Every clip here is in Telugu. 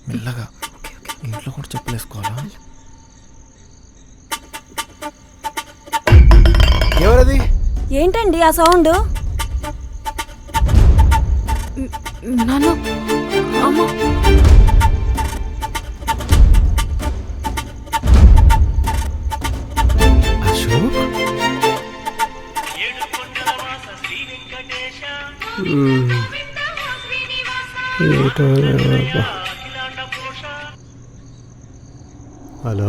మెల్లగా ఇంట్లో కూడా చెప్పలేసుకోవాలా? ఎవరది? ఏంటండి ఆ సౌండ్? నాన్న, అమ్మ. అశోక్, హలో,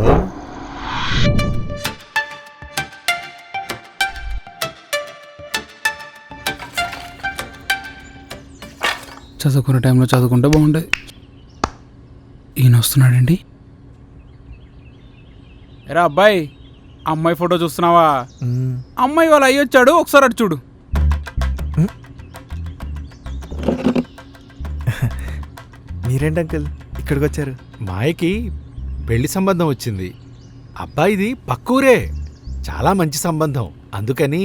చదువుకునే టైంలో చదువుకుంటే బాగుండేది. ఈయన వస్తున్నాడండి. ఎరా అబ్బాయి, అమ్మాయి ఫోటో చూస్తున్నావా? అమ్మాయి వాళ్ళు అయ్యొచ్చాడు, ఒకసారి అటు చూడు. మీరేంటి అంకుల్ ఇక్కడికి వచ్చారు? మాయకి పెళ్లి సంబంధం వచ్చింది. అబ్బాయిది పక్కూరే, చాలా మంచి సంబంధం. అందుకని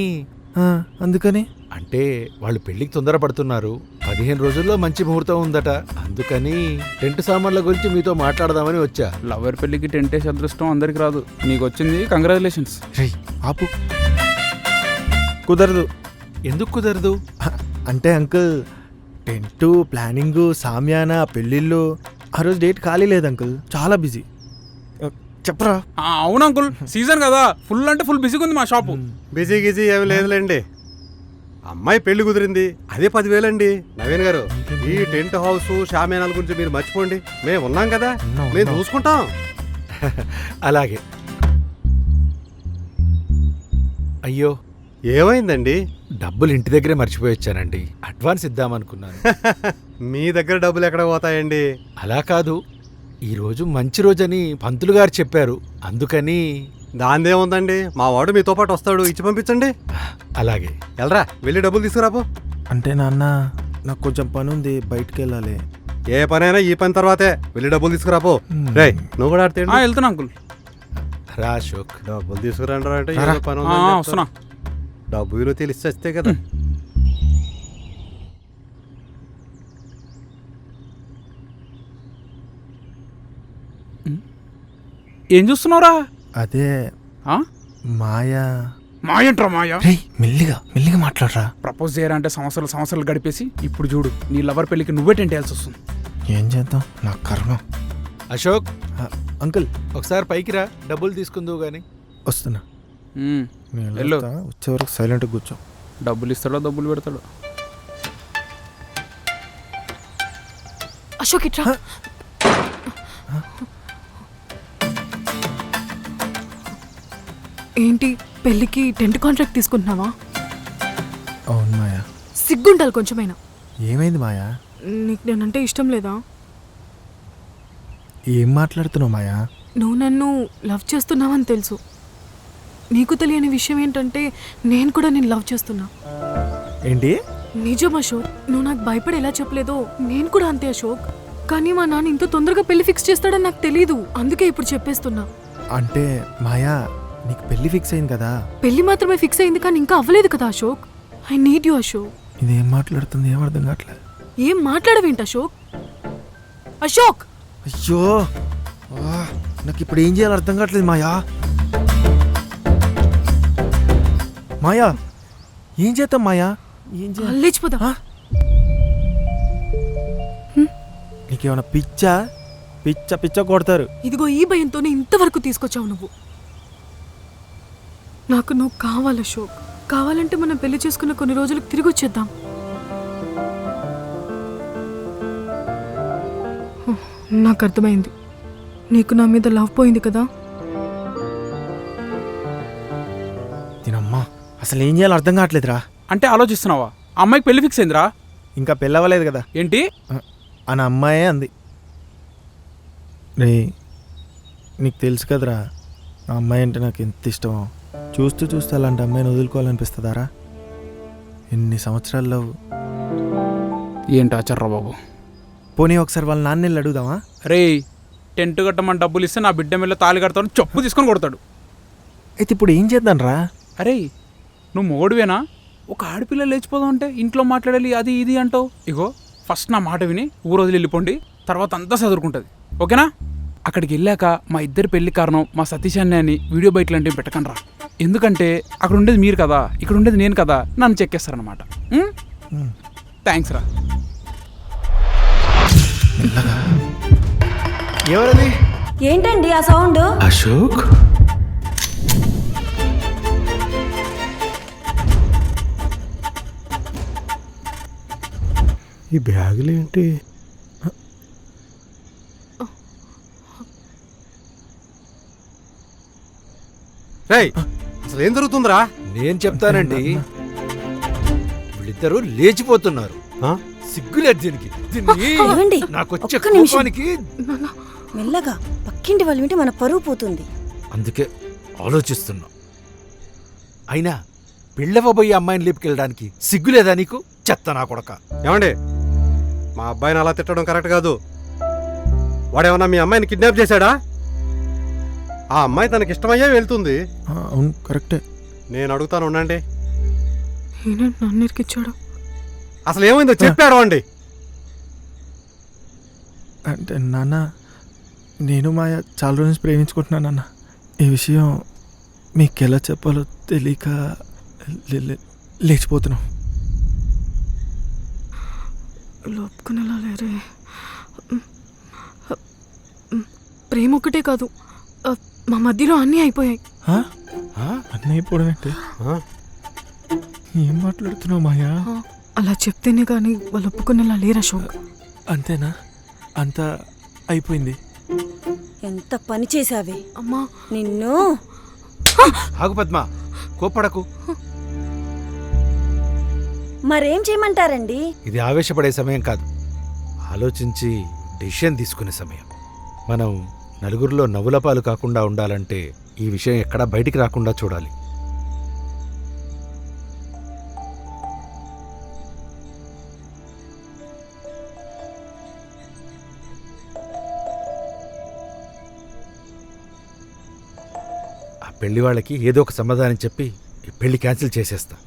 అంటే వాళ్ళు పెళ్లికి తొందరపడుతున్నారు. 15 రోజుల్లో మంచి ముహూర్తం ఉందట. అందుకని టెంట్ సామాన్ల గురించి మీతో మాట్లాడదామని వచ్చా. లవర్ పెళ్ళికి టెంట్ వేసే అదృష్టం అందరికి రాదు. నీకు వచ్చింది, కంగ్రాచులేషన్స్. రేయ్ ఆపు, కుదరదు. ఎందుకు కుదరదు? అంటే అంకుల్, టెంట్ ప్లానింగ్, సామ్యాన, పెళ్ళిళ్ళు, ఆ రోజు డేట్ ఖాళీ లేదు అంకుల్, చాలా బిజీ. చెప్పరా? అవును అంకుల్, సీజన్ కదా, ఫుల్ అంటే ఫుల్ బిజీగా ఉంది మా షాపు. బిజీ గిజీ ఏమి లేదులేండి. అమ్మాయి పెళ్లి కుదిరింది, అదే 10,000 అండి. నవీన్ గారు, ఈ టెంట్ హౌస్ షామేనాల గురించి మీరు మర్చిపోండి. మేము ఉన్నాం కదా, మేము చూసుకుంటాం. అలాగే. అయ్యో, ఏమైందండి? డబ్బులు ఇంటి దగ్గరే మర్చిపోయి వచ్చానండి. అడ్వాన్స్ ఇద్దామనుకున్నాను. మీ దగ్గర డబ్బులు ఎక్కడ పోతాయండి? అలా కాదు, ఈరోజు మంచి రోజని పంతులు గారు చెప్పారు. అందుకని. దాందేముందండి, మా వాడు మీతో పాటు వస్తాడు, ఇచ్చి పంపించండి. అలాగే. వెళ్ళరా, వెళ్ళి డబ్బులు తీసుకురాపో. అంటే నాన్న, నాకు కొంచెం పని ఉంది, బయటికి వెళ్ళాలి. ఏ పనైనా ఈ పని తర్వాతే. వెళ్ళి డబ్బులు తీసుకురాపో. రేయ్, నువ్వు కూడా ఆడితే వెళ్తున్నా అంకుల్. రా అశోక్, డబ్బులు తీసుకురండి అంటే రారా. ఏదో పని వస్తున్నా. ఉందని డబ్బు విలువ తెలిసి వస్తే కదా. ఏం చూస్తున్నావురా? అదే మాయా. మాయంట్రా మాయా. రేయ్ మెల్లిగా మెల్లిగా మాట్లాడరా. ప్రపోజ్ చేయాలంటే సంవత్సరాలు గడిపేసి ఇప్పుడు చూడు, నీ లవర్ పెళ్ళికి నువ్వే టెంట్ వేయాల్సి వస్తుంది. ఏం చేద్దాం, నా కర్మ. అశోక్, అంకుల్ ఒకసారి పైకి రా, డబ్బులు తీసుకుందువు గాని. వస్తున్నా. వెళ్ళు. వచ్చే వరకు సైలెంట్గా కూర్చో. డబ్బులు ఇస్తాడో డబ్బులు పెడతాడు. అశోక్ ఇట్రా. ఏంటి, పెళ్ళికి టెంట్ కాంట్రాక్ట్ తీసుకుంటున్నావా? అవును మాయా. సిగ్గుండాలి కొంచెమైనా. ఏమైంది మాయా? నీకు నేనంటే ఇష్టం లేదా? ఏం మాట్లాడుతున్నావు మాయా? నువ్వు నన్ను లవ్ చేస్తున్నావని తెలుసు. నీకు తెలియని విషయం ఏంటంటే నేను కూడా నేను లవ్ చేస్తున్నా. ఏంటి? నిజం అశోక్, నువ్వు నాకు భయపడి ఎలా చెప్పలేదో నేను కూడా అంతే అశోక్. కానీ మా నాన్న ఇంత తొందరగా పెళ్లి ఫిక్స్ చేస్తాడని నాకు తెలీదు, అందుకే ఇప్పుడు చెప్పేస్తున్నా. అంటే మాయా, నీకు పెళ్లి ఫిక్స్ అయింది కదా? పెళ్లి మాత్రమే ఫిక్స్ అయింది కానీ ఇంకా అవ్వలేదు కదా Ashok. I need you Ashok. ఇదేం మాట్లాడుతుంది, ఏం అర్థం కావట్లేదు. ఏం మాట్లాడవేంటి అశోక్? అశోక్! అయ్యో, నాకు ఇప్పుడు ఏం చేయాలో అర్థం కావట్లేదు మాయా. మాయా, ఏం చేద్దాం మాయా? ఏం చేయాలి? లేచిపోదా? నీకేమైనా పిచ్చా? పిచ్చ కొడతారు. ఇదిగో ఈ భయంతోనే ఇంతవరకు తీసుకొచ్చావు నువ్వు. నాకు నువ్వు కావాలి అశోక్. కావాలంటే మనం పెళ్లి చేసుకున్న కొన్ని రోజులకు తిరిగి వచ్చేద్దాం. నాకు అర్థమైంది, నీకు నా మీద లవ్ పోయింది కదా. దీనమ్మా, అసలు ఏం చేయాలో అర్థం కావట్లేదురా. అంటే ఆలోచిస్తున్నావా? అమ్మాయికి పెళ్లి ఫిక్స్ అయిందిరా. ఇంకా పెళ్ళవ్వలేదు కదా. ఏంటి అని అమ్మాయే అంది. రే, నీకు తెలుసు కదరా ఆ అమ్మాయి అంటే నాకు ఎంత ఇష్టమో. చూస్తూ అలాంటి అమ్మాయిని వదులుకోవాలనిపిస్తుందారా? ఎన్ని సంవత్సరాల్లో. ఏంటి ఆచార్రా బాబు? పోనీ ఒకసారి వాళ్ళ నాన్న వెళ్ళి అడుగుదామా? రే, టెంట్ కట్టమని డబ్బులు ఇస్తే నా బిడ్డ మీద తాళి కడతాను చెప్పు తీసుకొని కొడతాడు. అయితే ఇప్పుడు ఏం చేద్దాం రా? అరే నువ్వు మొగడువేనా? ఒక ఆడపిల్ల లేచిపోదాం అంటే ఇంట్లో మాట్లాడాలి అది ఇది అంటావు. ఇగో ఫస్ట్ నా మాట విని ఊరు వదిలి వెళ్ళిపోండి, తర్వాత అంతా చదువుకుంటుంది. ఓకేనా? అక్కడికి వెళ్ళాక మా ఇద్దరి పెళ్లి కారణం మా సతీష్ అన్నయ్య అని వీడియో బయటలు అంటే పెట్టకండి రా. ఎందుకంటే అక్కడ ఉండేది మీరు కదా, ఇక్కడ ఉండేది నేను కదా, నన్ను చెక్కేస్తారనమాట. థ్యాంక్స్ రా. ఎవరది? ఏంటండి ఆ సౌండ్? అశోక్. ఈ బ్యాగులు ఏంటి? రేయ్, అసలు ఏం జరుగుతుందిరా? నేను చెప్తానండి. వీళ్ళిద్దరూ లేచిపోతున్నారు. ఆ? సిగ్గులేదు దీనికి. దీన్ని ఏమండి? నాకు వచ్చే ఒక్క నిమిషం. కోపానికి మెల్లగా, పక్కింటి వాళ్ళు వింటే మన పరువు పోతుంది. అందుకే ఆలోచిస్తున్నా. అయినా పెళ్ళవబోయే అమ్మాయిని లేపుకెళ్ళడానికి సిగ్గులేదా నీకు? చెత్త నా కొడక. ఏమండి, మా అబ్బాయిని అలా తిట్టడం కరెక్ట్ కాదు. వాడేమన్నా మీ అమ్మాయిని కిడ్నాప్ చేశాడా? ఆ అమ్మాయి తనకి ఇష్టమయ్యే వెళ్తుంది. అవును, కరెక్టే. నేను అడుగుతాను, ఉండండి. ఈయనేంటి నన్ను ఇరికిచ్చాడు? అసలు ఏమైందో చెప్పాడు అండి. అంటే నాన్న, నేను మాయ చాలా రోజు నుంచి ప్రేమించుకుంటున్నాను నాన్న. ఈ విషయం మీకు ఎలా చెప్పాలో తెలియక లేచిపోతున్నాం. లోపుకునేలా లేరే. ప్రేమ ఒక్కటే కాదు, మా మధ్యలో అన్నీ అయిపోయాయి. అన్నీ అయిపోవడం ఏంటి? ఆ? ఏం మాట్లాడుతున్నావు మాయా? అలా చెప్తేనే కానీ వాళ్ళు ఒప్పుకునేలా లేరు అశోక్. అంతేనా? అంతా అయిపోయింది. ఎంత పని చేసావే అమ్మా. నిన్ను. ఆగు పద్మ, కోప్పడకు. మరేం చేయమంటారండి? ఇది ఆవేశపడే సమయం కాదు, ఆలోచించి డెసిషన్ తీసుకునే సమయం. మనం నలుగురిలో నవ్వుల పాలు కాకుండా ఉండాలంటే ఈ విషయం ఎక్కడా బయటికి రాకుండా చూడాలి. ఆ పెళ్లి వాళ్ళకి ఏదో ఒక సమాధానం చెప్పి ఈ పెళ్లి క్యాన్సిల్ చేసేస్తా.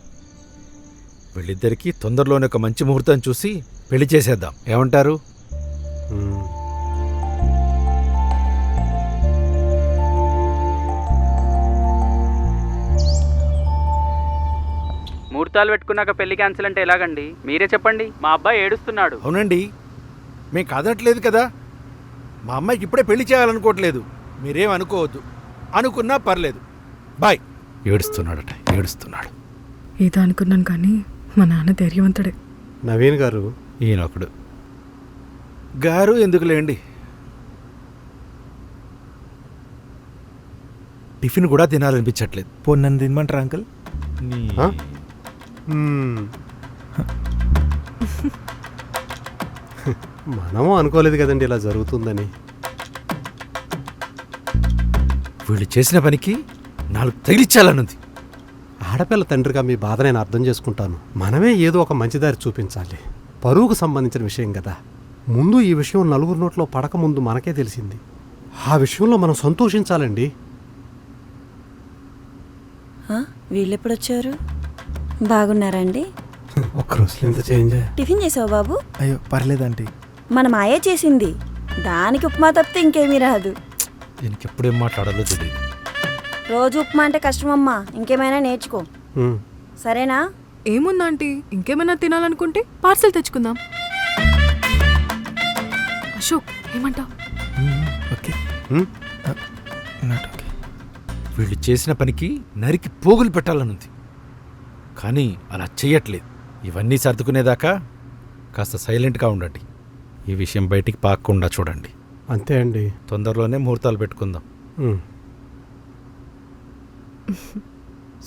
వీళ్ళిద్దరికీ తొందరలోనే ఒక మంచి ముహూర్తం చూసి పెళ్లి చేసేద్దాం. ఏమంటారు? ముహూర్తాలు పెట్టుకున్నాక పెళ్లి క్యాన్సిల్ అంటే ఎలాగండి? మీరే చెప్పండి. మా అబ్బాయి ఏడుస్తున్నాడు. అవునండి, మేం కాదట్లేదు కదా. మా అమ్మాయికి ఇప్పుడే పెళ్లి చేయాలనుకోవట్లేదు. మీరేం అనుకోవద్దు. అనుకున్నా పర్లేదు. బాయ్. ఏడుస్తున్నాడట, ఏడుస్తున్నాడు. ఏదో అనుకున్నాను కానీ మా నాన్న ధైర్యవంతుడే. నవీన్ గారు, ఈయనొకడు గారు ఎందుకులేండి. టిఫిన్ కూడా తినాలనిపించట్లేదు. పొన్నం తినమంటారా అంకుల్? ఆ? మనము అనుకోలేదు కదండి ఇలా జరుగుతుందని. వీళ్ళు చేసిన పనికి 4 తగిలిచ్చాలనుంది. ఆడపిల్ల తండ్రిగా మీ బాధ నేను అర్థం చేసుకుంటాను. మనమే ఏదో ఒక మంచిదారి చూపించాలి. పరువుకు సంబంధించిన విషయం కదా. ముందు ఈ విషయం నలుగురు నోట్లో పడక ముందు మనకే తెలిసింది. ఆ విషయంలో మనం సంతోషించాలండి. వీళ్ళెప్పుడొచ్చారు? బాగున్నారండి? ఒక్క రోజులో ఎంత చేంజ్. టిఫిన్ చేసావు బాబు? అయ్యో పర్లేదంటీ. మన మాయే చేసింది. దానికి ఉప్మా తప్పితే ఇంకేమీ రాదు. దీనికి ఎప్పుడేం మాట్లాడాలో తెలియదు. రోజు ఉప్మా అంటే కష్టమమ్మా. ఇంకేమైనా నేర్చుకో, సరేనా? ఏముందా ఆంటీ, ఇంకేమైనా తినాలనుకుంటే పార్సల్ తెచ్చుకుందాం. అశోక్ ఏమంటావు? ఓకే. Not okay. వీళ్ళు చేసిన పనికి నరికి పోగులు పెట్టాలనుంది, కానీ అలా చెయ్యట్లేదు. ఇవన్నీ సర్దుకునేదాకా కాస్త సైలెంట్గా ఉండండి. ఈ విషయం బయటికి పాకకుండా చూడండి. అంతే అండి. తొందరలోనే ముహూర్తాలు పెట్టుకుందాం.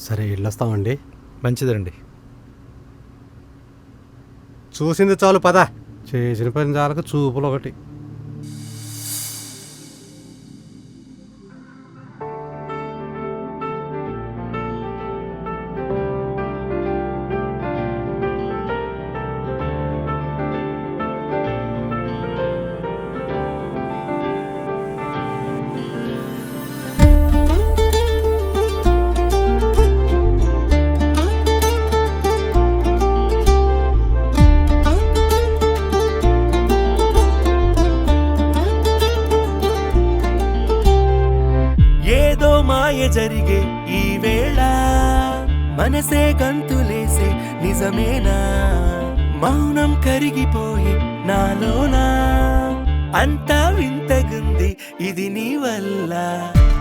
సరే, వెళ్ళొస్తామండి. మంచిదండి. చూసింది చాలు, పద. చేసిన పని చాలకు చూపులు ఒకటి. జరిగే ఈ వేళ మనసే గంతులేసే నిజమేనా మౌనం కరిగిపోయి నాలోనా అంతా వింతగుంది ఇది నీ వల్ల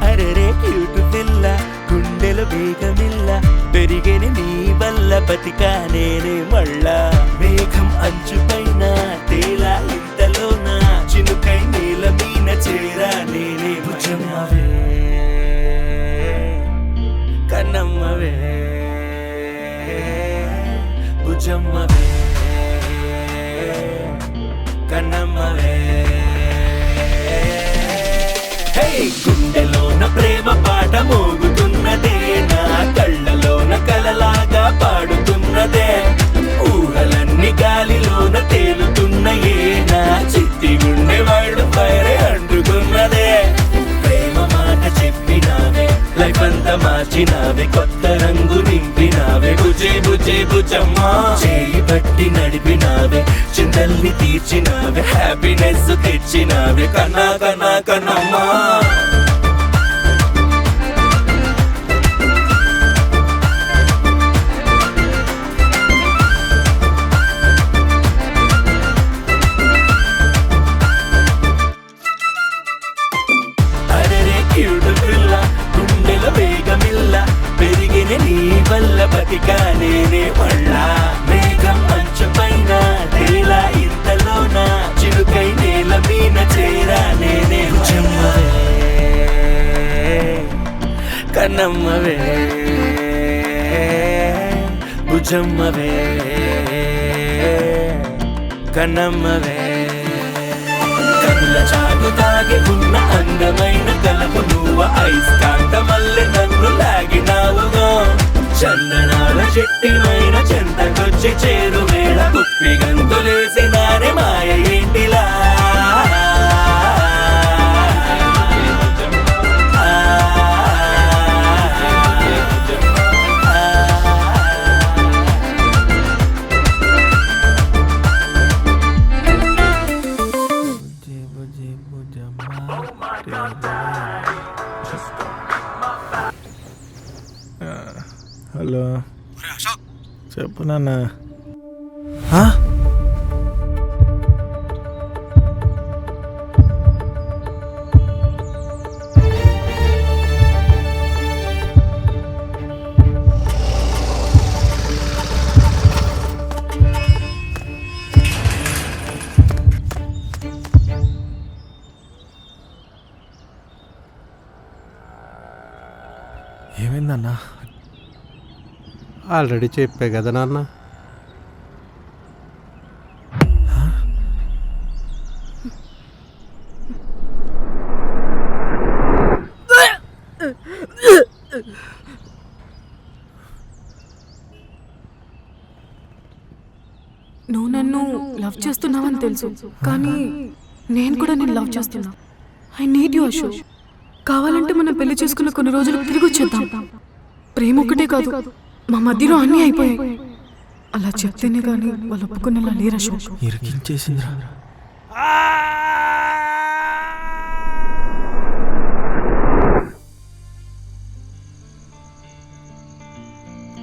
అరెరే క్యూట్ పిల్ల గుండెలు వేగమిల్ల పెరిగని నీ వల్ల బతికా నేనే మళ్ళా మేఘం అంచుపైన తేలా ఇంతలోన చినుకై నీల మీన చేరా నేనే భుజమ్మవే కన్నమ్మవే భుజమ్మవే కన్నమ్మవే గుండెలోన ప్రేమ పాట మోగుతున్నదే నా కళ్ళలోన కలలాగా పాడుతున్నదే ఊహలన్నీ గాలిలోన తేలుతున్నయే నా చిట్టి గుండె వాళ్ళు పైరే అంటుకున్నదే ప్రేమ మాట చెప్పినావే లైఫ్ అంతా మార్చినావే కొత్త రంగు నింపినావే బుజే బుజే బుజమ్మా చేయి బట్టి నడిపినావే చింతల్ని తీర్చినావే హ్యాపీనెస్ తెచ్చినావే కన్నా కన్నా కన్నమ్మా నీ వల్ల బతికా నేనే మళ్ళా మేఘం మంచు పైన తేలా ఇంతలోన చిరుకై నేల మీన చేరా నేనే భుజమ్మవే కన్నమ్మవే భుజమ్మవే కన్నమ్మవే కనుల చాటు తాగి ఉన్న అందమైన కలపు నువ్వు ఐస్కాంతమల్లె నన్ను లాగినావుగా చందనాల చెట్టిమైన చెంతకొచ్చి చేరు వేళ కుప్పి గంతులేసి నానే మాయ ఏంటిలా హలో చెప్పు నాన్న ఏమైందన్నా? ఆల్రెడీ చెప్పే కదా నాన్న. నువ్వు నన్ను లవ్ చేస్తున్నావని తెలుసు, కానీ నేను కూడా నేను లవ్ చేస్తున్నా. I need you Ashok. కావాలంటే మనం పెళ్లి చేసుకున్న కొన్ని రోజులు తిరిగి వచ్చేద్దాం. ప్రేమ ఒక్కటే కాదు, మా మధ్యలో అన్నీ అయిపోయాయి. అలా చెప్తేనే కానీ వాళ్ళు ఒప్పుకునేలా లేరు అశోక్. ఇరికించేసిందిరా.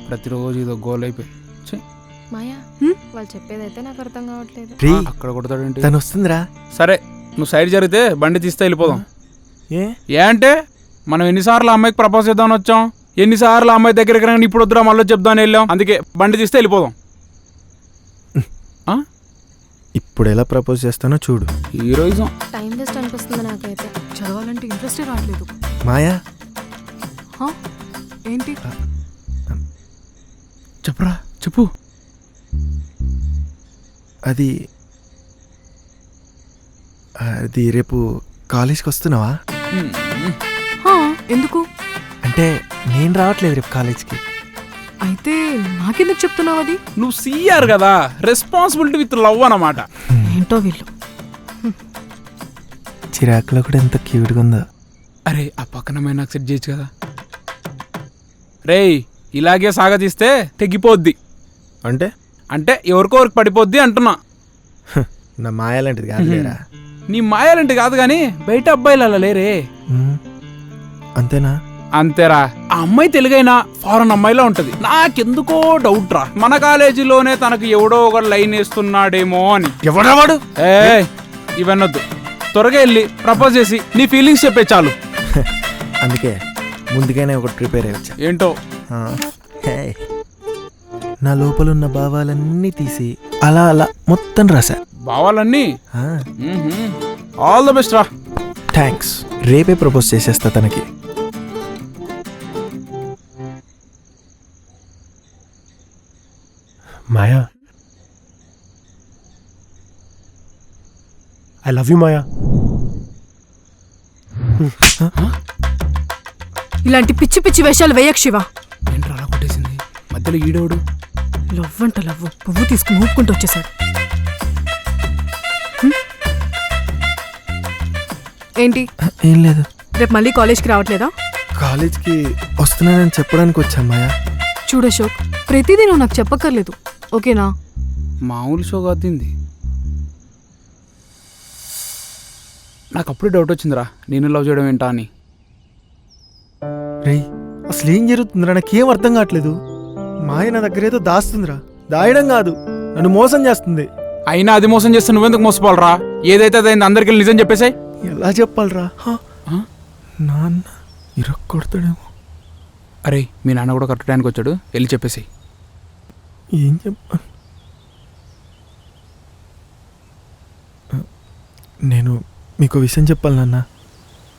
ప్రతిరోజు ఇదో గోల్ అయిపోయి మాయా వాళ్ళు చెప్పేదైతే నాకు అర్థం కావట్లేదు. అక్కడ కొడతాడేంటి? తను వస్తుందిరా. సరే నువ్వు సైడ్ జరిగితే బండి తీస్తే వెళ్ళిపోదాం. ఏ అంటే మనం ఎన్నిసార్లు అమ్మాయికి ప్రపోజ్ చేద్దామని వచ్చాం, ఎన్నిసార్లు అమ్మాయి దగ్గరికి రండి ఇప్పుడు వద్దురా మళ్ళీ చెప్దామని వెళ్ళాం. అందుకే బండి తీస్తే వెళ్ళిపోదాం. ఇప్పుడు ఎలా ప్రపోజ్ చేస్తానో చూడు. హీరోయిజం. టైం వేస్ట్ అనిపిస్తుంది నాకైతే. చదవాలంటే ఇంట్రెస్టే రావట్లేదు. మాయా ఏంటి చెప్పురా చెప్పు. అది రేపు కాలేజ్కి వస్తున్నావా? ఎందుకు? అంటే నేను రావట్లేదు రేపు కాలేజ్కి. అయితే నాకెందుకు చెప్తున్నావు? అది నువ్వు సీఆర్ కదా, రెస్పాన్సిబిలిటీ విత్ లవ్ అన్నమాట. ఏంటో వీళ్ళు. చిరాకులో కూడా ఎంత క్యూట్గా ఉందో. అరే ఆ పక్కన నాకు సెట్ చేయొచ్చు కదా. రేయ్ ఇలాగే సాగతీస్తే తెగిపోద్ది. అంటే అంటే ఎవరికొరికి పడిపోద్ది అంటున్నా. నా మాయాలంటిది కాదు లేరా. నీ మాయాలంటే కాదు కానీ బయట అబ్బాయిలు అలా లేరే. అంతేనా? అంతేరా. ఆ అమ్మాయి తెలుగైనా ఫారెన్ అమ్మాయిలా ఉంటది. నాకెందుకో డౌట్ రా, మన కాలేజీలోనే తనకు ఎవడో ఒక లైన్ వేస్తున్నాడేమో అని. ఎవడా వాడు? ఇవన్నొద్దు, త్వరగా వెళ్ళి ప్రపోజ్ చేసి నీ ఫీలింగ్స్ చెప్పే చాలు. అందుకే ముందుగానే ఒకటి ప్రిపేర్ అయ్యొచ్చా. ఏంటో? నా లోపలున్న భావాలన్నీ తీసి అలా అలా మొత్తం రాసా. భావాలన్నీ? ఆల్ ద బెస్ట్ రా. థ్యాంక్స్. రేపే ప్రపోజ్ చేసేస్తా తనకి. మాయా, ఐ లవ్ యూ మాయా. ఇలాంటి పిచ్చి పిచ్చి వేషాలు వేయక్ శివ. ఏంట్రా అలా కొట్టేసింది? మధ్యలో ఈడోడు. లవ్ అంట లవ్, పువ్వు తీసుకుని ఊపుకుంటూ వచ్చేసాడు. ఏంటి? ఏం లేదు. రేపు మళ్ళీ కాలేజ్కి రావట్లేదా? కాలేజ్కి వస్తున్నానని చెప్పడానికి వచ్చా మాయా. చూడు అశోక్, ప్రతిదీ నువ్వు నాకు చెప్పక్కర్లేదు, ఓకేనా? మామూలు షో కాదింది. నాకు అప్పుడే డౌట్ వచ్చిందిరా, నేను లవ్ చేయడం ఏంటా అని. రేయ్, అసలు ఏం జరుగుతుందిరా? నాకేం అర్థం కావట్లేదు. మాయ నా దగ్గర ఏదో దాస్తుందిరా. దాయడం కాదు, నన్ను మోసం చేస్తుంది. అయినా అది మోసం చేస్తే నువ్వెందుకు మోసపోవాలరా? ఏదైతే అదైంది, అందరికి నిజం చెప్పేసాయి. ఎలా చెప్పాలరా? నాన్న ఇరక్కొడతాడేమో. అరే, మీ నాన్న కూడా కరెక్ట్ టైంకి వచ్చాడు, వెళ్ళి చెప్పేసాయి. ఏం చెప్ప నేను మీకు విషయం చెప్పాలి నాన్న.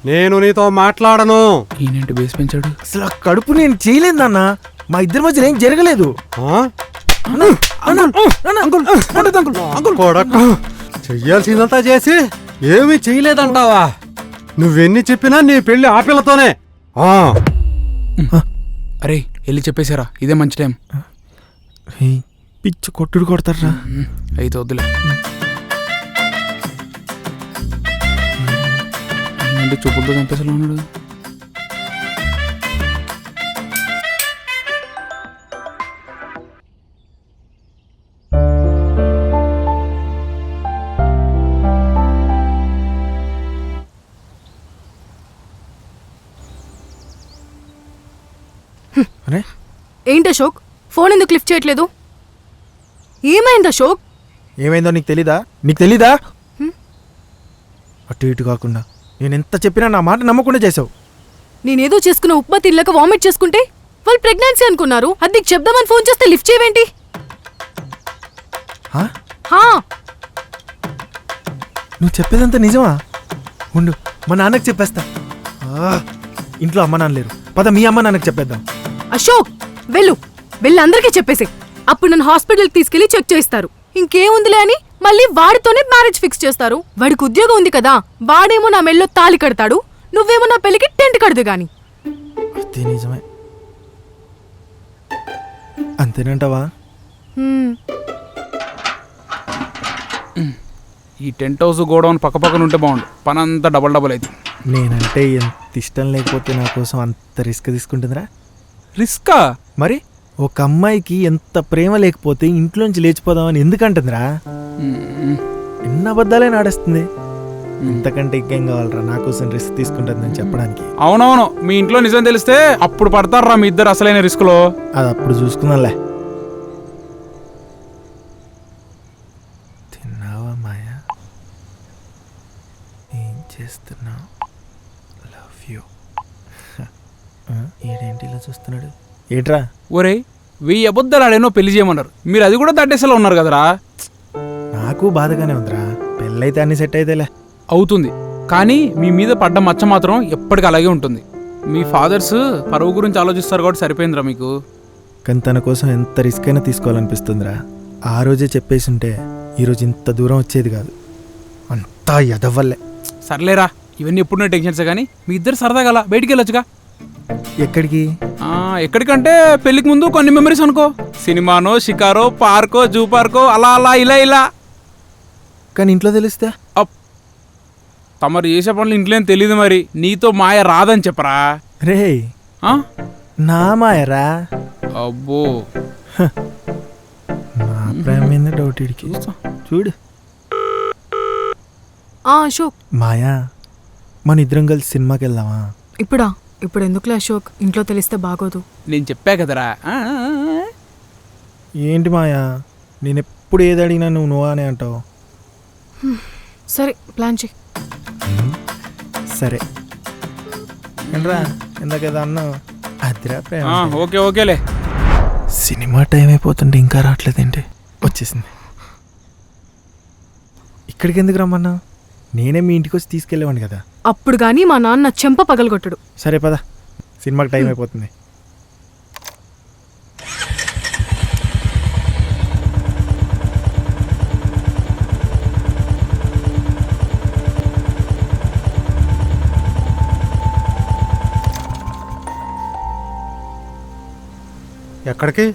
నేను నీతో మాట్లాడను. ఈయనేంటి బేస్ పెంచాడు? అసలు ఆ కడుపు నేను చేయలేదు నాన్న. మా ఇద్దరి మధ్యలో ఏం జరగలేదు. చెయ్యాల్సిందంతా చేసి ఏమీ చెయ్యలేదంటావా? నువ్వెన్ని చెప్పినా నీ పెళ్లి ఆ పిల్లతోనే. అరే, వెళ్ళి చెప్పేశారా, ఇదే మంచి టైం. పిచ్చి కొట్టుడు కొడతారా? అయితే వద్దులే. ఏంటి చూపులతో చంపేసలో ఉన్నాడు? ఏంటి అశోక్, ఫోన్ ఎందుకు లిఫ్ట్ చేయట్లేదు? ఏమైంది అశోక్? ఏమైందో నీకు తెలీదా? నీకు తెలీదా? అటు ఇటు కాకుండా నేను ఎంత చెప్పినా నా మాట నమ్మకుండా చేసావు. నేనేదో చేసుకున్న ఉప్మా తినలేక వామిట్ చేసుకుంటే వాళ్ళు ప్రెగ్నెన్సీ అనుకున్నారు. అది నీకు చెప్దామని ఫోన్ చేస్తే లిఫ్ట్ చేయవేంటి? నువ్వు చెప్పేదంతా నిజమా? ఉండు, మా నాన్నకి చెప్పేస్తా. ఇంట్లో అమ్మ నాన్న లేరు, పద మీ అమ్మ నాన్నకి చెప్పేద్దాం. అశోక్, వెళ్ళి అందరికీ చెప్పేసి అప్పుడు నన్ను హాస్పిటల్కి తీసుకెళ్లి చెక్ చేస్తారు. ఇంకేముందిలే అని మళ్ళీ వాడితోనే మ్యారేజ్ ఫిక్స్ చేస్తారు. వాడికి ఉద్యోగం ఉంది కదా, వాడేమో నా మెల్లో తాళి కడతాడు, నువ్వేమో నా పెళ్లికి టెంట్ కడదు గాని. అది నిజమే. అంతేనంటావా? ఈ టెంట్ హౌస్ గోడౌన్ పక్క పక్కన ఉంటే బాగుండు, పని అంతా డబల్ అయితే. నేనంటే ఎంత ఇష్టం లేకపోతే నా కోసం అంత రిస్క్ తీసుకుంటుందిరా? రిస్కా? మరి ఒక అమ్మాయికి ఎంత ప్రేమ లేకపోతే ఇంట్లోంచి లేచిపోదామని ఎందుకంటుందిరా? ఎన్ని అబద్ధాలే నాడేస్తుంది. ఇంతకంటే ఇంకేం కావాలరా నా కోసం రిస్క్ తీసుకుంటుందని చెప్పడానికి? అవునవును, మీ ఇంట్లో నిజం తెలిస్తే అప్పుడు పడతారా మీ ఇద్దరు అసలైన రిస్క్ లో. అది అప్పుడు చూసుకుందాంలే. తిన్నావా మాయా? ఏం చేస్తున్నావు? Love you. ఏడేంటి ఇలా చూస్తున్నాడు? ఏట్రా? ఒరే, 1000 అబద్ధాలు ఆడేనో పెళ్లి చేయమన్నారు, మీరు అది కూడా దడ్డేసేలా ఉన్నారు కదరా. నాకు బాధగానే ఉందిరా. పెళ్ళైతే అన్ని సెట్ అయితేలే. అవుతుంది, కానీ మీ మీద పడ్డ మచ్చ మాత్రం ఎప్పటికీ అలాగే ఉంటుంది. మీ ఫాదర్స్ పరువు గురించి ఆలోచిస్తారు కాబట్టి సరిపోయిందిరా మీకు. కానీ తన కోసం ఎంత రిస్క్ అయినా తీసుకోవాలనిపిస్తుందిరా. ఆ రోజే చెప్పేసి ఉంటే ఈరోజు ఇంత దూరం వచ్చేది కాదు. అంతా ఎదవల్లే. సర్లేరా, ఇవన్నీ ఎప్పుడున్న టెన్షన్సే, కానీ మీ ఇద్దరు సరదాగా అలా బయటికి వెళ్ళొచ్చుగా. ఎక్కడికి? ఎక్కడికంటే పెళ్లికి ముందు కొన్ని మెమరీస్ అనుకో, సినిమానో, షికారో, పార్కో, జూ పార్కో, అలా అలా ఇలా. కానీ ఇంట్లో తెలిస్తే? తమరు చేసే పనులు ఇంట్లో ఏం తెలియదు. మరి నీతో మాయ రాదని చెప్పరా? రే, నా మాయరా? అబ్బో, నా ప్రేమ మీద డౌట్ ఇడికి. చూడు అశోక్, మాయా, మన ఇద్దరం కలిసి సినిమాకి వెళ్దామా? ఇప్పుడా? ఇప్పుడు ఎందుకులే అశోక్, ఇంట్లో తెలిస్తే బాగోదు. నేను చెప్పా కదరా. ఏంటి మాయా, నేను ఎప్పుడు ఏది అడిగినా నువ్వు అనే అంటావు. సరే ప్లాన్ చెయ్యి. సరే ఏంట్రా ఇందాకేదో అన్నావు, అదిరా ప్రేమ. ఓకే ఓకేలే. సినిమా టైం అయిపోతుంటే ఇంకా రావట్లేదేంటి? వచ్చేసింది. ఇక్కడికి ఎందుకు రమ్మన్నా? నేనే మీ ఇంటికి వచ్చి తీసుకెళ్ళేవాడిని కదా. అప్పుడు కానీ మా నాన్న చెంప పగలగొట్టడు. సరే పద, సినిమాకి టైం అయిపోతుంది. ఎక్కడికి?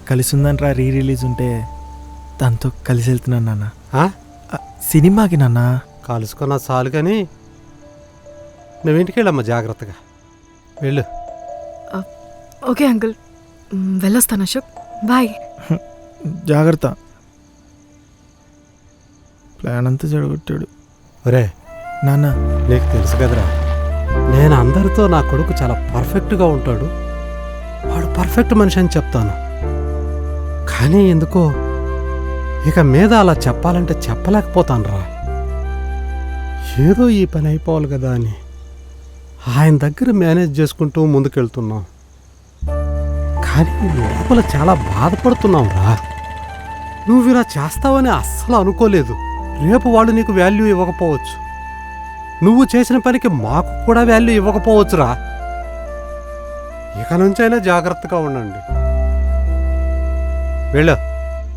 కలిసి ఉందంట్రా, రీ రిలీజ్ ఉంటే దాంతో కలిసి వెళ్తున్నాను నాన్న. ఆ? సినిమాకి నాన్న. కలుసుకున్న చాలు కానీ నువ్వు ఇంటికి వెళ్ళమ్మా, జాగ్రత్తగా వెళ్ళు. ఓకే అంకుల్, వెళ్ళొస్తాను అశోక్, బాయ్. జాగ్రత్త. ప్లాన్ అంతా చెడగొట్టాడు. ఒరే నాన్న, నీకు తెలుసు కదరా, నేను అందరితో నా కొడుకు చాలా పర్ఫెక్ట్గా ఉంటాడు, వాడు పర్ఫెక్ట్ మనిషి అని చెప్తాను. కానీ ఎందుకో ఇక మీద అలా చెప్పాలంటే చెప్పలేకపోతాను రా. ఏదో ఈ పని అయిపోవాలి కదా అని ఆయన దగ్గర మేనేజ్ చేసుకుంటూ ముందుకెళ్తున్నాం. కానీ లోపల చాలా బాధపడుతున్నాం రా. నువ్వు ఇలా చేస్తావని అస్సలు అనుకోలేదు. రేపు వాళ్ళు నీకు వాల్యూ ఇవ్వకపోవచ్చు, నువ్వు చేసిన పనికి మాకు కూడా వాల్యూ ఇవ్వకపోవచ్చురా. ఇక నుంచైనా జాగ్రత్తగా ఉండండి.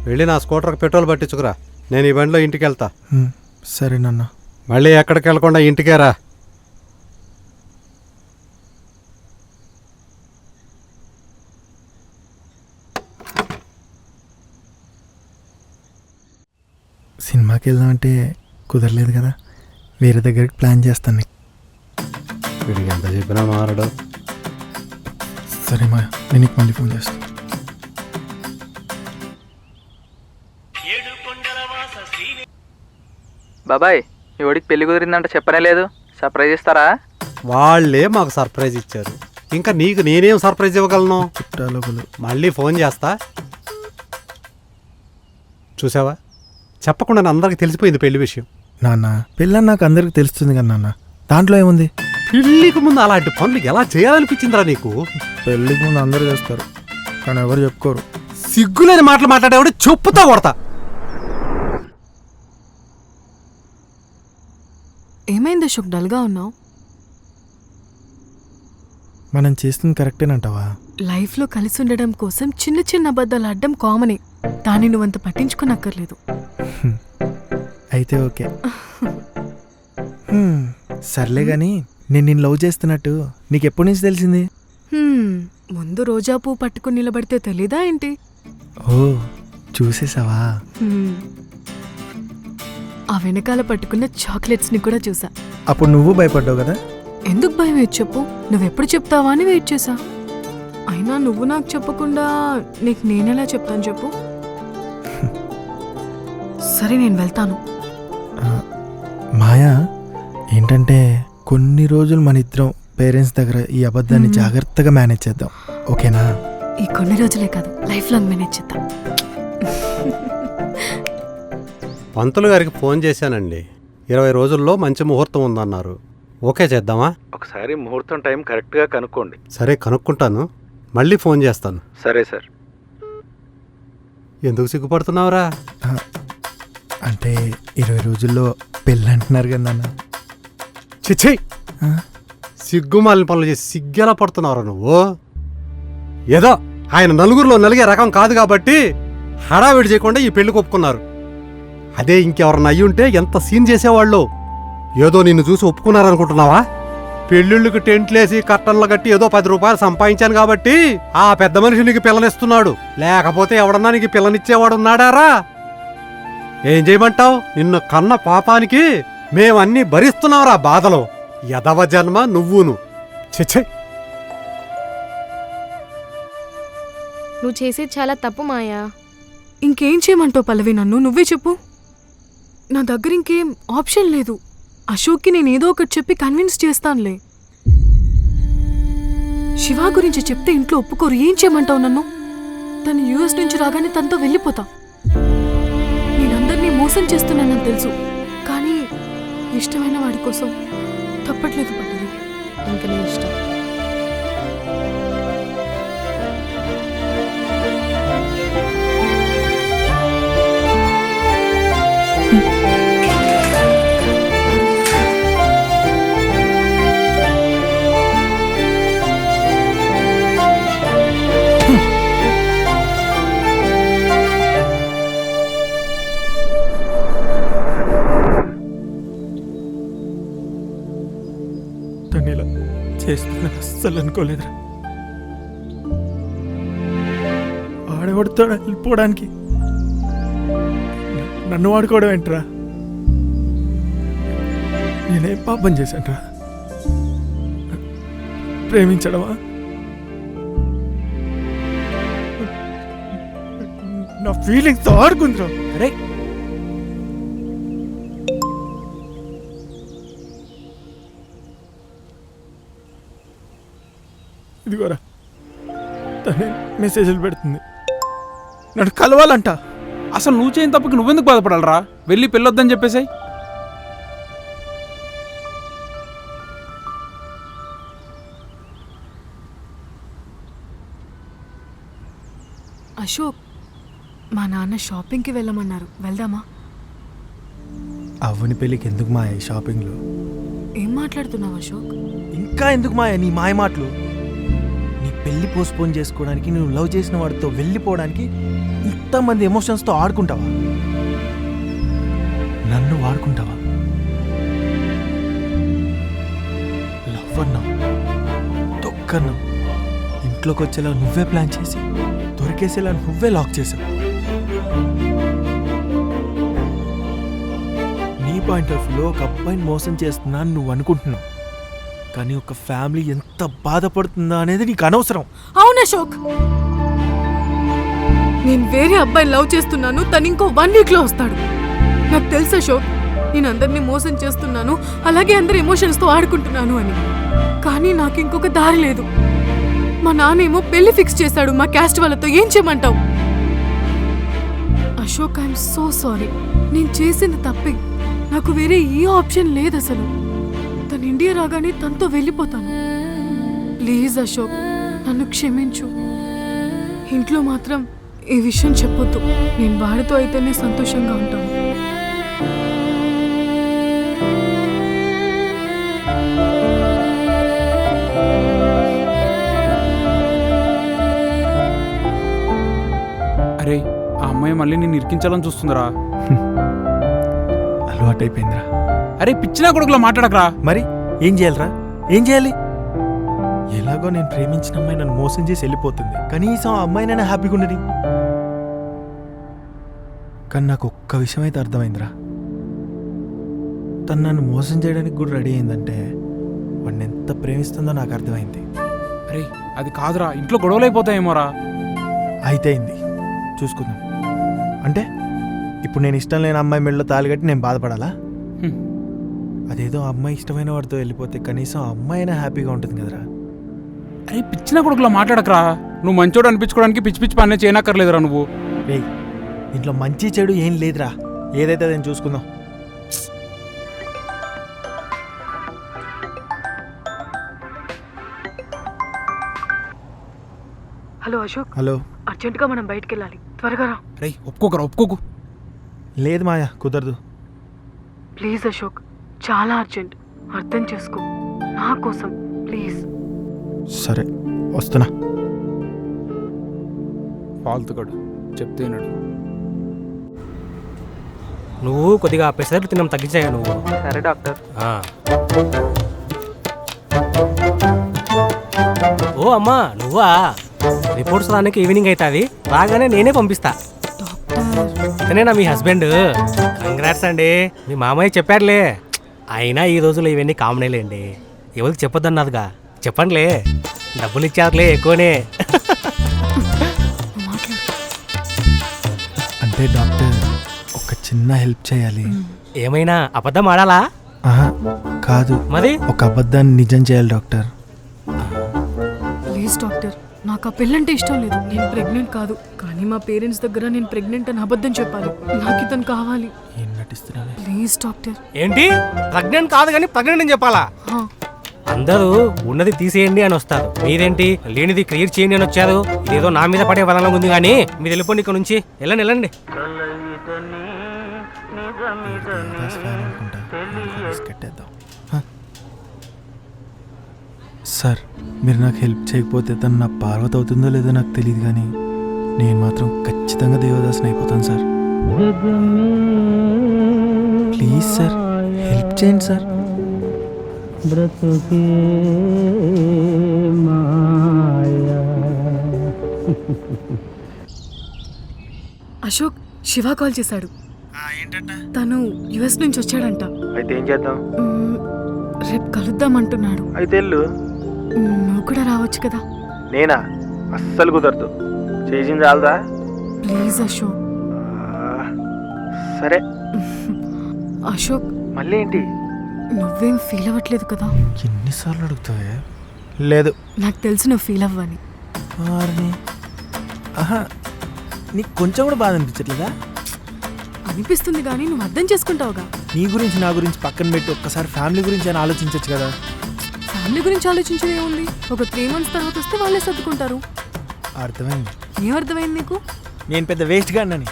వెళ్ళి నా స్కూటర్కి పెట్రోల్ పట్టించుకురా, నేను ఈ బండిలో ఇంటికి వెళ్తా. సరే నాన్న. మళ్ళీ ఎక్కడికి వెళ్ళకుండా ఇంటికే రా. సినిమాకి వెళ్దామంటే కుదరలేదు కదా, వేరే దగ్గరికి ప్లాన్ చేస్తాను. వీడికి ఎంత చెప్పినా మారడు. సరే మా, నేను నీకు మళ్ళీ ఫోన్ చేస్తాను. బాబాయ్, మీ వాడికి పెళ్లి కుదిరిందంట చెప్పనే లేదు, సర్ప్రైజ్ ఇస్తారా? వాళ్ళే మాకు సర్ప్రైజ్ ఇచ్చారు, ఇంకా నీకు నేనేం సర్ప్రైజ్ ఇవ్వగలను? చుట్టాలు మళ్ళీ ఫోన్ చేస్తా. చూసావా, చెప్పకుండా అందరికి తెలిసిపోయింది పెళ్లి విషయం. నాన్న, పెళ్ళని నాకు అందరికి తెలుస్తుంది కదా నాన్న, దాంట్లో ఏముంది? పెళ్లికి ముందు అలాంటి పనులు ఎలా చేయాలనిపించిందిరా నీకు? పెళ్ళికి ముందు అందరూ చేస్తారు, కానీ ఎవరు చెప్పుకోరు. సిగ్గులేని మాటలు మాట్లాడేవాడు చెప్పుతో కొడతా. ఏమైంది అశోక్, డల్గా ఉన్నావు? మనం చేస్తుంది కరెక్టేనంటావా? లైఫ్లో కలిసి ఉండడం కోసం చిన్న చిన్న అబద్ధాలు ఆడడం కామనే, దాన్ని నువ్వంత పట్టించుకోనక్కర్లేదు. అయితే ఓకే. సర్లే గాని, నేను నిన్ను లవ్ చేస్తున్నట్టు నీకు ఎప్పటి నుంచి తెలిసింది? ముందు రోజా పువ్వు పట్టుకుని నిలబడితే తెలీదా ఏంటి? ఓ, చూసేసావా? ఆ వెనకాల పట్టుకున్న చాక్లెట్స్ని కూడా చూసా. అప్పుడు నువ్వు భయపడ్డావు కదా? ఎందుకు భయం వేసి చెప్పు, నువ్వెప్పుడు చెప్తావా అని వెయిట్ చేశా. అయినా నువ్వు నాకు చెప్పకుండా నీకు నేనెలా చెప్తాను చెప్పు? సరే నేను వెళ్తాను. మాయా, ఏంటంటే కొన్ని రోజులు మన ఇద్దరం పేరెంట్స్ దగ్గర ఈ అబద్ధాన్ని జాగ్రత్తగా మేనేజ్ చేద్దాం, ఓకేనా? ఈ కొన్ని రోజులే కాదు, లైఫ్ లాంగ్ మేనేజ్ చేద్దాం. పంతులు గారికి ఫోన్ చేశానండి, 20 రోజుల్లో మంచి ముహూర్తం ఉందన్నారు. ఓకే చేద్దామా? ఒకసారి ముహూర్తం టైం కరెక్ట్గా కనుక్కోండి. సరే కనుక్కుంటాను, మళ్ళీ ఫోన్ చేస్తాను. సరే సార్. ఎందుకు సిగ్గుపడుతున్నావురా? అంటే 20 రోజుల్లో పెళ్ళి అంటున్నారు కదా నాన్న. చిచ్చి, సిగ్గుమాలిన పనులు చేసి సిగ్గెలా పడుతున్నావురా నువ్వు? ఏదో ఆయన నలుగురిలో నలిగే రకం కాదు కాబట్టి హడావిడి చేయకుండా ఈ పెళ్లి ఒప్పుకున్నారు. అదే ఇంకెవరన్నా అయ్యి ఉంటే ఎంత సీన్ చేసేవాళ్ళు. ఏదో నిన్ను చూసి ఒప్పుకున్నారనుకుంటున్నావా? పెళ్ళిళ్ళకి టెంట్లేసి కట్టన్లు కట్టి ఏదో 10 రూపాయలు సంపాదించాను కాబట్టి ఆ పెద్ద మనిషి నీకు పిల్లనిస్తున్నాడు, లేకపోతే ఎవడన్నా నీకు పిల్లనిచ్చేవాడున్నాడారా? ఏం చేయమంటావు? నిన్ను కన్న పాపానికి మేమన్నీ భరిస్తున్నావురా బాధలో. యదవ జన్మ నువ్వును. చిచ్చే, నువ్వు చేసేది చాలా తప్పు మాయా. ఇంకేం చేయమంటావు పల్లవి? నన్ను నువ్వే చెప్పు. నా దగ్గర ఇంకేం ఆప్షన్ లేదు. అశోక్కి నేను ఏదో ఒకటి చెప్పి కన్విన్స్ చేస్తానులే. శివ గురించి చెప్తే ఇంట్లో ఒప్పుకోరు. ఏం చేయమంటావు నన్ను? తను యూఎస్ నుంచి రాగానే తనతో వెళ్ళిపోతా. నేనందరినీ మోసం చేస్తున్నానని తెలుసు, కానీ ఇష్టమైన వాడి కోసం తప్పట్లేదు పట్టది. ఇంక నీ ఇష్టం. తను ఇలా చేస్తుందని అస్సలు అనుకోలేదురా. ఆడవాడితో వెళ్ళిపోవడానికి నన్ను వాడుకోవడం ఏంట్రా? నేనేం పాపం చేశానురా? ప్రేమించడమా? నా ఫీలింగ్స్ ఆడుకుందిరా. అరే ఇదిగోరా, తనే మెసేజ్లు పెడుతుంది, నన్ను కలవాలంట. అసలు నువ్వు చేయని తప్పకి నువ్వెందుకు బాధపడాలరా? వెళ్ళి పెళ్ళొద్దని చెప్పేసాయి. అశోక్, మా నాన్న షాపింగ్కి వెళ్ళమన్నారు, వెళ్దామా? అవ్వని పెళ్ళికి ఎందుకు మాయ ఈ షాపింగ్లు? ఏం మాట్లాడుతున్నావు అశోక్? ఇంకా ఎందుకు మాయ నీ మాయ మాటలు? నీ పెళ్లి పోస్ట్పోన్ చేసుకోవడానికి, నువ్వు లవ్ చేసిన వాడితో వెళ్ళిపోవడానికి ఇంతమంది ఎమోషన్స్తో ఆడుకుంటావా? నన్ను వాడుకుంటావా? లవ్ అన్నావు, దొక్కన్నావు, ఇంట్లోకి వచ్చేలా నువ్వే ప్లాన్ చేసి దొరికేసేలా నువ్వే లాక్ చేసావు. నీ పాయింట్ ఆఫ్ వ్యూలో ఒక అబ్బాయిని మోసం చేస్తున్నా అని నువ్వు అనుకుంటున్నావు, కానీ ఒక ఫ్యామిలీ ఎంత బాధపడుతుందా అనేది నీకు అనవసరం. అవును అశోక్, నేను వేరే అబ్బాయిని లవ్ చేస్తున్నాను, తను ఇంకో 1 వీక్లో వస్తాడు. నాకు తెలుసు అశోక్, నేను అందరినీ మోసం చేస్తున్నాను, అలాగే అందరి ఎమోషన్స్తో ఆడుకుంటున్నాను అని. కానీ నాకు ఇంకొక దారి లేదు. మా నాన్నేమో పెళ్లి ఫిక్స్ చేశాడు మా క్యాస్ట్ వాళ్ళతో. ఏం చేయమంటావు? Ashok, I'm so sorry. నేను చేసింది తప్పే, నాకు వేరే ఏ ఆప్షన్ లేదు అసలు. తను ఇండియా రాగానే తనతో వెళ్ళిపోతాను. ప్లీజ్ అశోక్, నన్ను క్షమించు. ఇంట్లో మాత్రం ఈ విషయం చెప్పొద్దు. నేను వాడితో అయితేనే సంతోషంగా ఉంటాను. అరే ఆ అమ్మాయి మళ్ళీ నేను ఇరికించాలని చూస్తుందిరా. అలవాటైపోయిందిరా. అరే పిచ్చినా కొడుకులా మాట్లాడకరా. మరి ఏం చేయాలిరా? ఏం చేయాలి? ఎలాగో నేను ప్రేమించిన అమ్మాయి నన్ను మోసం చేసి వెళ్ళిపోతుంది, కనీసం ఆ అమ్మాయినైనా హ్యాపీగా ఉండని. కానీ నాకు ఒక్క విషయం అయితే అర్థమైందిరా, తను నన్ను మోసం చేయడానికి కూడా రెడీ అయిందంటే వాడిని ఎంత ప్రేమిస్తుందో నాకు అర్థమైంది. అరే అది కాదురా, ఇంట్లో గొడవలు అయిపోతాయేమోరా. అయితే అయింది, చూసుకుందాం. అంటే ఇప్పుడు నేను ఇష్టం లేని అమ్మాయి మెడలో తాలిగట్టి నేను బాధపడాలా? అదేదో అమ్మాయి ఇష్టమైన వాడితో వెళ్ళిపోతే కనీసం ఆ అమ్మాయి అయినా హ్యాపీగా ఉంటుంది కదరా. అరే పిచ్చిన కొడుకులా మాట్లాడకరా. నువ్వు మంచోడు అనిపించుకోవడానికి పిచ్చి పిచ్చి పని చేయనక్కర్లేదురా నువ్వు. రేయ్, ఇంట్లో మంచి చెడు ఏం లేదురా, ఏదైతే నేను చూసుకుందాం. Hello Ashok, hello. అర్జెంటుగా మనం బయటికి వెళ్ళాలి, త్వరగా రా. రే ఒప్పుకోకరా, ఒప్పుకోకు. లేదు మాయా, కుదరదు. ప్లీజ్ అశోక్, చాలా అర్జెంట్, అర్థం చేసుకో నా కోసం ప్లీజ్. సరే వస్తున్నా. ఫాల్తుగాడు చెప్తేనాడు. నువ్వు కొద్దిగా పెసరట్లు తినడం తగ్గించాయా నువ్వు? సరే డాక్టర్. ఓ అమ్మా, నువ్వా? రిపోర్ట్స్ రానికి ఈవినింగ్ అవుతుంది, రాగానే నేనే పంపిస్తా. ఇతనేనా మీ హస్బెండ్? కంగ్రాట్స్ అండి. మీ మామయ్య చెప్పారులే. అయినా ఈ రోజుల్లో ఇవన్నీ కామనేలేండి, ఎవరికి చెప్పొద్దన్నదిగా. చెప్పండిలే, డబ్బులు ఇచ్చారులే ఎక్కువనే. అంటే డాక్టర్, ఒక చిన్న హెల్ప్ చేయాలి. ఏమైనా అబద్ధం ఆడాలా? ఆహా కాదు, మరి ఒక అబద్ధాన్ని నిజం చేయాలి డాక్టర్. నాకు ఆ పెళ్ళంటే ఇష్టం లేదు. నేను ప్రెగ్నెంట్ కాదు, కానీ మా పేరెంట్స్ దగ్గర నేను ప్రెగ్నెంట్ అని అబద్ధం చెప్పాలి. నాకు ఇతను కావాలి. ఏం నటిస్తున్నావే? Please doctor. ఏంటి ప్రెగ్నెంట్ కాదు కానీ ప్రెగ్నెంట్ అని చెప్పాలా? అందరూ ఉన్నది తీసేయండి అని వస్తారు, మీరేంటి లేనిది క్రియేట్ చేయండి అని వచ్చారు. ఇదేదో నా మీద పడే వలన ఉంది కానీ మీరు వెళ్ళిపోండి ఇక్కడ నుంచి. వెళ్ళండి వెళ్ళండి. దేవదాస్ ఫ్యాన్ అనుకుంటా. కట్టేద్దాం. సార్, మీరు నాకు హెల్ప్ చేయకపోతే తను నా పార్వతి అవుతుందో లేదో నాకు తెలియదు, కానీ నేను మాత్రం ఖచ్చితంగా దేవదాస్ని అయిపోతాను సార్. ప్లీజ్ సార్, హెల్ప్ చేయండి సార్. అశోక్, శివ కాల్ చేశాడు. తను యుఎస్ నుంచి వచ్చాడంట. అయితే ఏం చేద్దాం? రేపు కలుద్దామంటున్నాడు. అయితే వెళ్ళు. నువ్వు కూడా రావచ్చు కదా. నేనా? అస్సలు కుదరదు. చేసింది చాలదా? ప్లీజ్ అశోక్. సరే. అశోక్, మళ్ళీ ఏంటి? నువ్వేం ఫీల్ అవ్వట్లేదు కదా? ఎన్నిసార్లు అడుగుతావే? లేదు. నాకు తెలుసు నువ్వు ఫీల్ అవ్వని. ఆహా, నీకు కొంచెం కూడా బాధ అనిపించట్లేదా? అనిపిస్తుంది కానీ నువ్వు అర్థం చేసుకుంటావుగా. నీ గురించి నా గురించి పక్కన పెట్టి ఒక్కసారి ఫ్యామిలీ గురించి అని ఆలోచించవచ్చు కదా. ఫ్యామిలీ గురించి ఆలోచించేది ఏముంది? ఒక 3 months తర్వాత వస్తే వాళ్ళే సర్దుకుంటారు. అర్థమైంది. ఏమర్థమైంది నీకు? నేను పెద్ద వేస్ట్గా అన్నాను.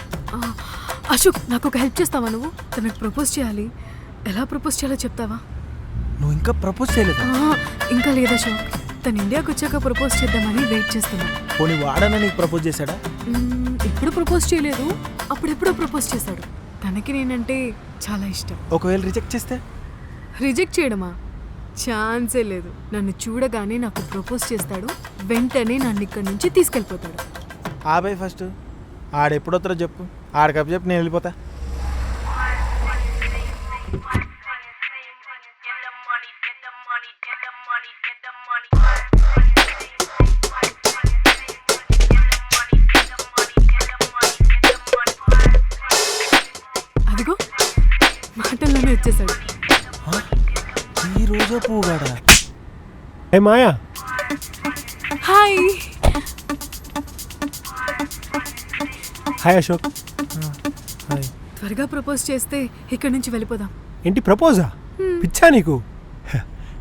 అశోక్, నాకు ఒక హెల్ప్ చేస్తావా నువ్వు? తనకు ప్రపోజ్ చేయాలి. ఎలా ప్రపోజ్ చేయాలో చెప్తావా? నువ్వు ఇంకా ప్రపోజ్ చేయలేదా? ఇంకా లేదా అశోక్, తను ఇండియాకి వచ్చాక ప్రపోజ్ చేద్దామని వెయిట్ చేస్తున్నా. పోనీ వాడన్నా నీకు ప్రపోజ్ చేశాడా? ఇప్పుడు ప్రపోజ్ చేయలేదు, అప్పుడెప్పుడో ప్రపోజ్ చేశాడు. తనకి నేనంటే చాలా ఇష్టం. ఒకవేళ రిజెక్ట్ చేస్తే? రిజెక్ట్ చేయడమా? ఛాన్సే లేదు. నన్ను చూడగానే నాకు ప్రపోజ్ చేస్తాడు, వెంటనే నన్ను ఇక్కడి నుంచి తీసుకెళ్ళిపోతాడు. ఆబాయ్ ఫస్ట్ ఆడెప్పుడొస్తారో చెప్పు, ఆడకప్పు చెప్పు, నేను వెళ్ళిపోతా. అదిగో మాటల్లోనే వచ్చేసాడు. ఈ రోజు పువ్వుగాడా? ఏ మాయా, హాయ్. హాయ్ అశోక్. హాయ్. త్వరగా ప్రపోజ్ చేస్తే ఇక్కడి నుంచి వెళ్ళిపోదాం. ఏంటి ప్రపోజా? పిచ్చా నీకు?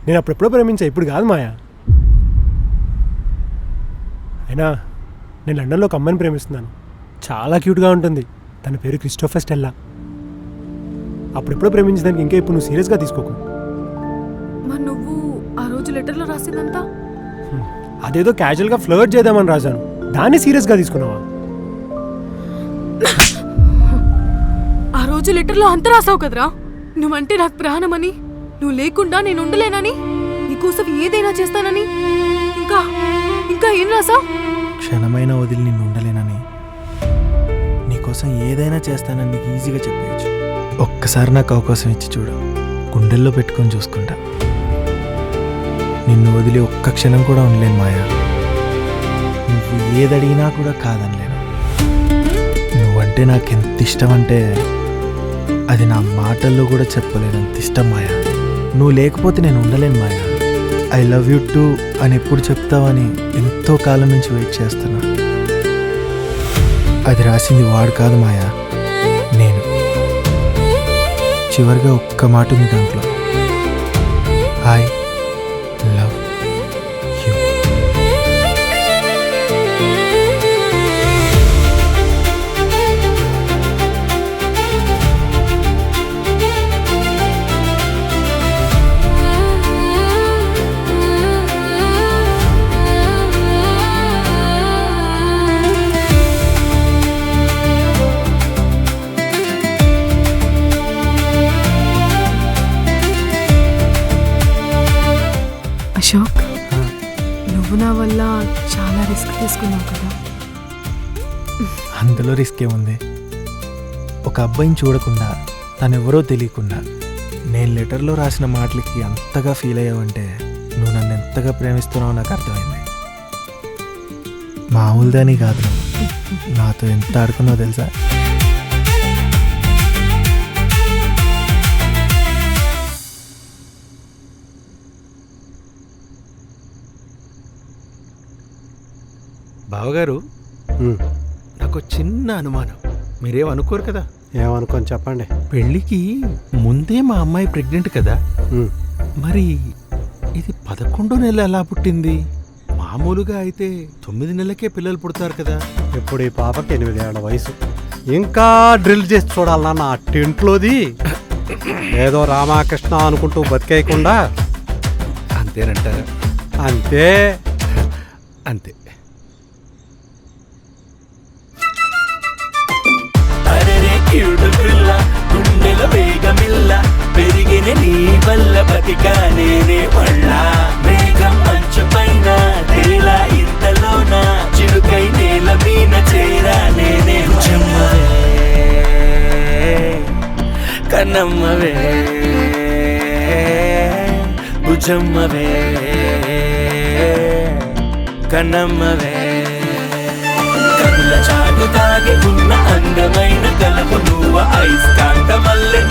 నేను అప్పుడెప్పుడో ప్రేమించా, ఇప్పుడు కాదు మాయా. అయినా నేను లండన్లో ఒక అమ్మాయిని ప్రేమిస్తున్నాను. చాలా క్యూట్గా ఉంటుంది. తన పేరు క్రిస్టోఫర్ స్టెల్లా. అప్పుడెప్పుడో ప్రేమించడానికి ఇంకా ఇప్పుడు నువ్వు సీరియస్గా తీసుకోకు. మరి నువ్వు ఆ రోజు లెటర్లో రాసిందంతా? అదేదో క్యాజువల్గా ఫ్లర్ట్ చేద్దామని రాశాను, దాన్ని సీరియస్గా తీసుకున్నావా? ఆ రోజు లెటర్లో అంత రాసావు కదరా, నువ్వంటే నాకు ప్రాణమని, నువ్వు లేకుండా నేను ఉండలేనని, నీకోసం ఏదైనా చేస్తానని. ఇంకా ఇంకా ఏం రాసావు? క్షణమైనా వదిలి నిన్ను ఉండలేనని, నీకోసం ఏదైనా చేస్తానని నీకు ఈజీగా చెప్పేయచ్చు. ఒక్కసారి నాకు అవకాశం ఇచ్చి చూడు, గుండెల్లో పెట్టుకొని చూసుకుంటా. నిన్ను వదిలి ఒక్క క్షణం కూడా ఉండలేను మాయా. నువ్వు ఏదడిగినా కూడా కాదనలేను. నువ్వంటే నాకెంత ఇష్టం అంటే అది నా మాటల్లో కూడా చెప్పలేనంత ఇష్టం మాయా. నువ్వు లేకపోతే నేను ఉండలేను మాయా. ఐ లవ్ యూ టూ అని ఎప్పుడు చెప్తావని ఎంతో కాలం నుంచి వెయిట్ చేస్తున్నా. అది రాసింది వాడు కాదు మాయా, నేను. చివరిగా ఒక్క మాట ఉంది దాంట్లో, ఐ లవ్ యూ. అశోక్, నువ్వు నా వల్ల చాలా రిస్క్ తీసుకున్నావు కదా. అందులో రిస్క్ ఏముంది? ఒక అబ్బాయిని చూడకుండా, తనెవరో తెలియకుండా నేను లెటర్లో రాసిన మాటలకి అంతగా ఫీల్ అయ్యావంటే నువ్వు నన్ను ఎంతగా ప్రేమిస్తున్నావో నాకు అర్థమైంది. మామూలుదాని కాదు, నువ్వు నాతో ఎంత ఆడుకున్నావు తెలుసా? బావగారు ఉమ్, నాకు చిన్న అనుమానం, మీరేం అనుకోరు కదా? ఏమనుకొని చెప్పండి. పెళ్ళికి ముందే మా అమ్మాయి ప్రెగ్నెంట్ కదా, ఉమ్, మరి ఇది 11వ నెల ఎలా పుట్టింది? మామూలుగా అయితే 9 నెలలకే పిల్లలు పుడతారు కదా. ఇప్పుడు ఈ పాపకి 8 ఏళ్ల వయసు. ఇంకా డ్రిల్ చేసి చూడాలన్నా నా టెంట్లోది ఏదో రామకృష్ణ అనుకుంటూ బతికేయకుండా. అంతేనంటారా? అంతే. అంతే. అరెరే క్యూట్ పిల్ల గుండెల వేగమిల్ల పెరిగిన నీ వల్ల బతికానేనే మళ్ళా మేఘం మంచు పైన తేలా ఇంతలోన చిరుకై నేల మీన చేరా నేనే చెమ్మవే కన్నమ్మవే భుజమ్మవే కన్నమ్మవే కనుల చాటు తాగి ఉన్న అందమైన కలపు నువ్వు ఐస్ కాంత మల్లె